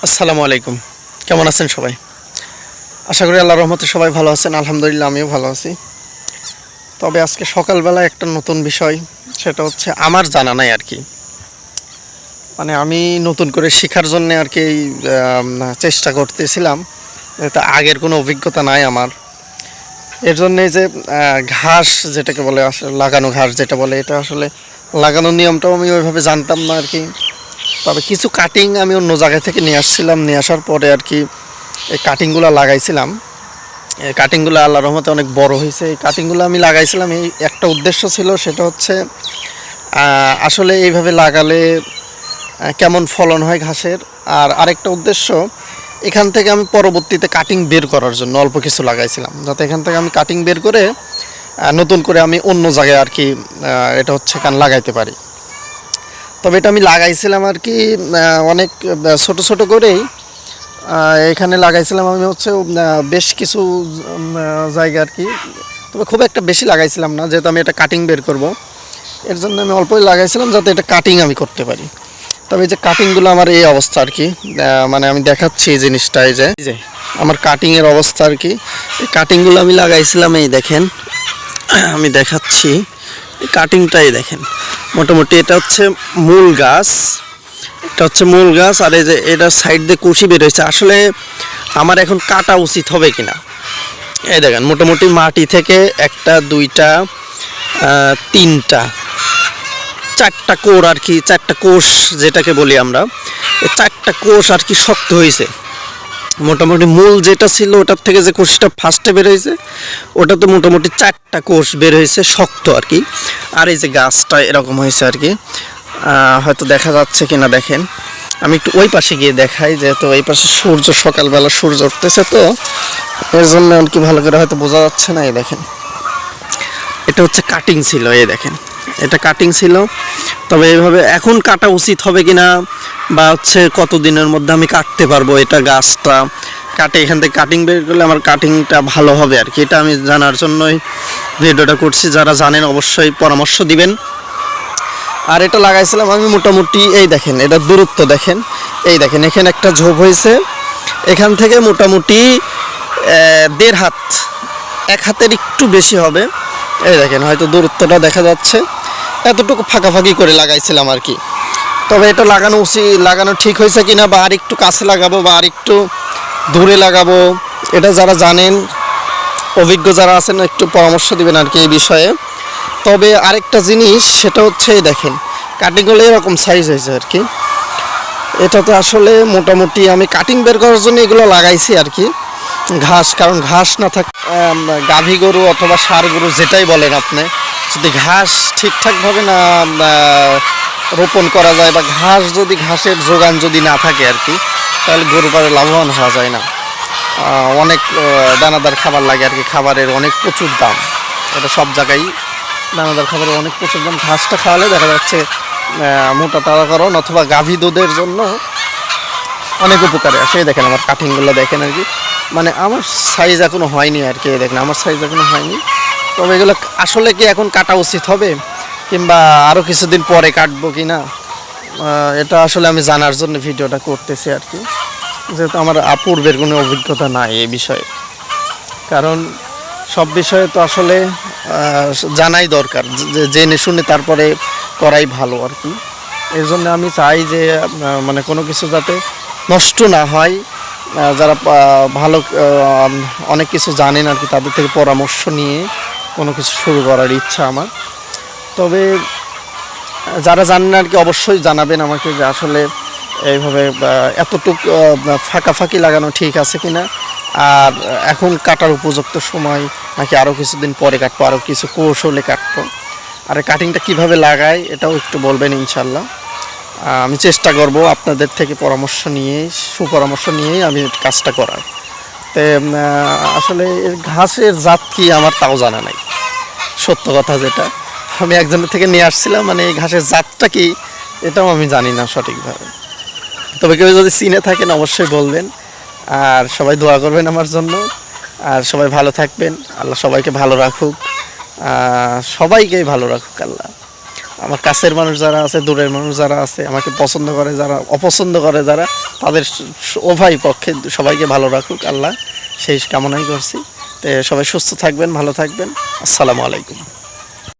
আসসালামু আলাইকুম। কেমন আছেন সবাই? আশা করি আল্লাহর রহমতে সবাই ভালো আছেন। আলহামদুলিল্লাহ আমিও ভালো আছি। তবে আজকে সকালবেলা একটা নতুন বিষয়, সেটা হচ্ছে আমার জানা নাই আর কি। মানে আমি নতুন করে শেখার জন্য আর কি চেষ্টা করতেছিলাম। এটা আগের কোনো অভিজ্ঞতা নাই আমার। এর জন্যে যে ঘাস যেটাকে বলে, আসলে লাগানো ঘাস যেটা বলে, এটা আসলে লাগানোর নিয়মটাও আমি ওইভাবে জানতাম না আর কি। তবে কিছু কাটিং আমি অন্য জায়গা থেকে নিয়ে আসছিলাম, নিয়ে আসার পরে আর কি এই কাটিংগুলো লাগাইছিলাম। এই কাটিংগুলো আল্লাহর রহমতে অনেক বড় হয়েছে। এই কাটিংগুলো আমি লাগাইছিলাম, এই একটা উদ্দেশ্য ছিল, সেটা হচ্ছে আসলে এইভাবে লাগালে কেমন ফলন হয় ঘাসের। আর আরেকটা উদ্দেশ্য, এখান থেকে আমি পরবর্তীতে কাটিং বের করার জন্য অল্প কিছু লাগাইছিলাম, যাতে এখান থেকে আমি কাটিং বের করে নতুন করে আমি অন্য জায়গায় আর কি এটা হচ্ছে কান লাগাইতে পারি। তবে এটা আমি লাগাইছিলাম আর কি অনেক ছোট ছোট করেই এখানে লাগাইছিলাম আমি হচ্ছে বেশ কিছু জায়গা আর কি। তবে খুব একটা বেশি লাগাইছিলাম না, যেহেতু আমি এটা কাটিং বের করব, এর জন্য আমি অল্পই লাগাইছিলাম যাতে এটা কাটিং আমি করতে পারি। তবে এই যে কাটিংগুলো আমার এই অবস্থা আর কি, মানে আমি দেখাচ্ছি এই জিনিসটা, এই যে আমার কাটিংয়ের অবস্থা আর কি। এই কাটিংগুলো আমি লাগাইছিলাম, এই দেখেন আমি দেখাচ্ছি এই কাটিংটাই দেখেন। মোটামুটি এটা হচ্ছে মূল গাছ, এটা হচ্ছে মূল গাছ। আর এই যে এটা সাইড দিয়ে কুশি বের হয়েছে। আসলে আমার এখন কাটা উচিত হবে কিনা, এই দেখেন মোটামুটি মাটি থেকে একটা দুইটা তিনটা চারটা কোর আর কি, চারটা কোষ যেটাকে বলি আমরা, এই চারটা কোষ আর কি শক্ত হয়েছে। মোটামুটি মূল যেটা ছিল ওটার থেকে যে কোষটা ফার্স্টে বের হয়েছে, ওটা তো মোটামুটি চারটা কোষ বের হয়েছে শক্ত আর কি। আর এই যে গাছটা এরকম হয়েছে আর কি, হয়তো দেখা যাচ্ছে কিনা দেখেন। আমি একটু ওই পাশে গিয়ে দেখাই, যেহেতু ওই পাশে সূর্য, সকালবেলা সূর্য উঠতেছে, তো এর জন্য আর কি ভালো করে হয়তো বোঝা যাচ্ছে না। এই দেখেন এটা হচ্ছে কাটিং ছিল, এই দেখেন এটা কাটিং ছিল। তবে এইভাবে এখন কাটা উচিত হবে কিনা, বা হচ্ছে কতদিনের মধ্যে আমি কাটতে পারবো এটা, গাছটা কাটে এখান থেকে কাটিং বের করলে আমার কাটিংটা ভালো হবে আর কি, এটা আমি জানার জন্যই ভিডিওটা করছি। যারা জানেন অবশ্যই পরামর্শ দিবেন। আর এটা লাগাইছিলাম আমি মোটামুটি, এই দেখেন এটা দূরত্ব দেখেন, এই দেখেন এখানে একটা ঝোপ হয়েছে, এখান থেকে মোটামুটি 1.5 হাত, 1 হাতের একটু বেশি হবে। এই দেখেন হয়তো দূরত্বটা দেখা যাচ্ছে, এতটুকু ফাঁকাফাঁকি করে লাগাইছিলাম আর কি। তবে এটা লাগানো ঠিক হয়েছে কিনা, বা আর একটু কাছে লাগাবো বা আর একটু দূরে লাগাবো, এটা যারা জানেন, অভিজ্ঞ যারা আছেন, একটু পরামর্শ দিবেন আর কি এই বিষয়ে। তবে আরেকটা জিনিস, সেটা হচ্ছে দেখেন কাটিংগুলো এরকম সাইজ হয়েছে আর কি। এটাতে আসলে মোটামুটি আমি কাটিং বের করার জন্য এগুলো লাগাইছি আর কি। ঘাস, কারণ ঘাস না থাক, গাভী গরু অথবা ষাঁড় গরু যেটাই বলেন আপনি, যদি ঘাস ঠিকঠাকভাবে না রোপণ করা যায়, বা ঘাসের যোগান যদি না থাকে আর কি, তাহলে গরু পারে লাভবান হওয়া যায় না। অনেক দানাদার খাবার লাগে আর কি, খাবারের অনেক প্রচুর দাম, এটা সব জায়গায় দানাদার খাবারের অনেক প্রচুর দাম। ঘাসটা খাওয়ালে দেখা যাচ্ছে মোটা তাজাকরণ অথবা গাভী দুধের জন্য অনেক উপকারে আসে। দেখেন আমার কাটিংগুলো দেখেন আর কি, মানে আমার সাইজ এখনও হয়নি আর কি, দেখেন আমার সাইজ এখনও হয়নি। তবে এগুলো আসলে কি এখন কাটা উচিত হবে, কিংবা আরও কিছুদিন পরে কাটবো কি না, এটা আসলে আমি জানার জন্য ভিডিওটা করতেছি আর কি, যেহেতু আমার পূর্বের কোনো অভিজ্ঞতা নাই এই বিষয়ে। কারণ সব বিষয়ে তো আসলে জানাই দরকার, জেনে শুনে তারপরে করাই ভালো আর কি। এর জন্য আমি চাই যে মানে কোনো কিছু যাতে নষ্ট না হয়, যারা ভালো অনেক কিছু জানেন আর কি, তাদের থেকে পরামর্শ নিয়ে কোনো কিছু শুরু করার ইচ্ছা আমার। তবে যারা জানেন আর কি অবশ্যই জানাবেন আমাকে, যে আসলে এইভাবে এতটুক ফাঁকাফাঁকি লাগানো ঠিক আছে কিনা, আর এখন কাটার উপযুক্ত সময় নাকি আরও কিছুদিন পরে কাটবো, আরও কিছু কৌশলে কাটবো। আর কাটিংটা কিভাবে লাগাই এটাও একটু বলবেন ইনশাল্লাহ। আমি চেষ্টা করব আপনাদের থেকে সুপরামর্শ নিয়েই আমি কাজটা করার। তো আসলে ঘাসের জাত কি আমার তাও জানা নাই, সত্য কথা যেটা। আমি একজনের থেকে নিয়ে আসছিলাম, মানে এই ঘাসের জাতটা কি এটাও আমি জানি না সঠিকভাবে। তবে কেউ যদি চিনে থাকেন অবশ্যই বলবেন, আর সবাই দোয়া করবেন আমার জন্য। আর সবাই ভালো থাকবেন, আল্লাহ সবাইকে ভালো রাখুক, সবাইকেই ভালো রাখুক আল্লাহ। আমার কাছের মানুষ যারা আছে, দূরের মানুষ যারা আছে, আমাকে পছন্দ করে যারা, অপছন্দ করে যারা, তাদের উভয় পক্ষে সবাইকে ভালো রাখুক আল্লাহ, সেই কামনাই করছি। তো সবাই সুস্থ থাকবেন, ভালো থাকবেন। আসসালামু আলাইকুম।